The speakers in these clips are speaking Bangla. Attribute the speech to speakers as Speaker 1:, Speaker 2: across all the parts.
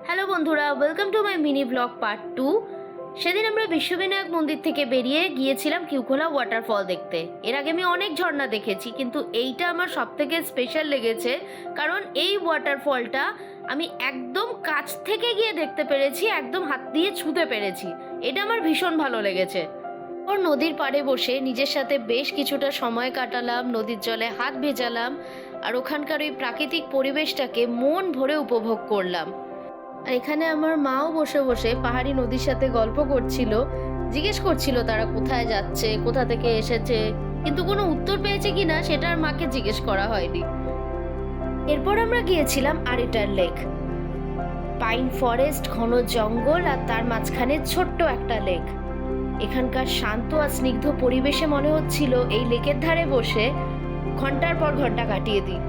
Speaker 1: হ্যালো বন্ধুরা, welcome to my mini blog part 2। সেদিন আমরা বিশ্ববিনায়ক মন্দির থেকে বেরিয়ে গিয়েছিলাম কিউখোলা ওয়াটারফল দেখতে। এর আগে আমি অনেক ঝর্ণা দেখেছি, কিন্তু এইটা আমার সবথেকে স্পেশাল লেগেছে, কারণ এই ওয়াটারফলটা আমি একদম কাছ থেকে গিয়ে দেখতে পেরেছি, একদম হাত দিয়ে ছুঁতে পেরেছি। এটা আমার ভীষণ ভালো লেগেছে। ওর নদীর পাড়ে বসে নিজের সাথে বেশ কিছুটা সময় কাটালাম, নদীর জলে হাত ভেজালাম, আর ওখানকার ওই প্রাকৃতিক পরিবেশটাকে মন ভরে উপভোগ করলাম। আর এখানে আমার মাও বসে বসে পাহাড়ি নদীর সাথে গল্প করছিল, জিজ্ঞেস করছিল তারা কোথায় যাচ্ছে, কোথা থেকে এসেছে, কিন্তু কোনো উত্তর পেয়েছে কিনা সেটা আর মাকে জিজ্ঞেস করা হয়নি। এরপর আমরা গিয়েছিলাম আরিটার লেক। পাইন ফরেস্ট, ঘন জঙ্গল, আর তার মাঝখানে ছোট্ট একটা লেক। এখানকার শান্ত আর স্নিগ্ধ পরিবেশে মনে হচ্ছিল এই লেকের ধারে বসে ঘন্টার পর ঘন্টা কাটিয়ে দিই।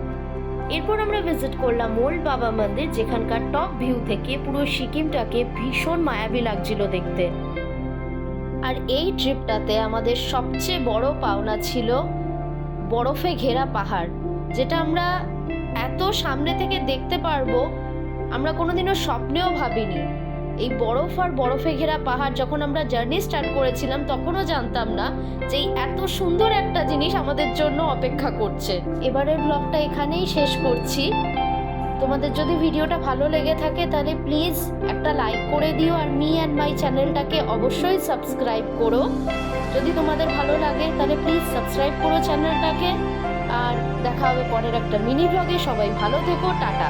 Speaker 1: এরপর আমরা ভিজিট করলাম ওল্ড বাবা মন্দির, যেখানকার টপ ভিউ থেকে পুরো সিকিমটাকে ভীষণ মায়াবী লাগছিল দেখতে। আর এই ট্রিপটাতে আমাদের সবচেয়ে বড় পাওনা ছিল বরফে ঘেরা পাহাড়, যেটা আমরা এত সামনে থেকে দেখতে পারবো আমরা কোনোদিনও স্বপ্নেও ভাবিনি। এই বরফ আর বরফে ঘেরা পাহাড় যখন আমরা জার্নি স্টার্ট করেছিলাম তখনও জানতাম না যে এত সুন্দর একটা জিনিস আমাদের জন্য অপেক্ষা করছে। এবারের ব্লগটা এখানেই শেষ করছি। তোমাদের যদি ভিডিওটা ভালো লেগে থাকে তাহলে প্লিজ একটা লাইক করে দিও, আর মি অ্যান্ড মাই চ্যানেলটাকে অবশ্যই সাবস্ক্রাইব করো। যদি তোমাদের ভালো লাগে তাহলে প্লিজ সাবস্ক্রাইব করো চ্যানেলটাকে। আর দেখা হবে পরের একটা মিনি ব্লগে। সবাই ভালো থেকো, টাটা।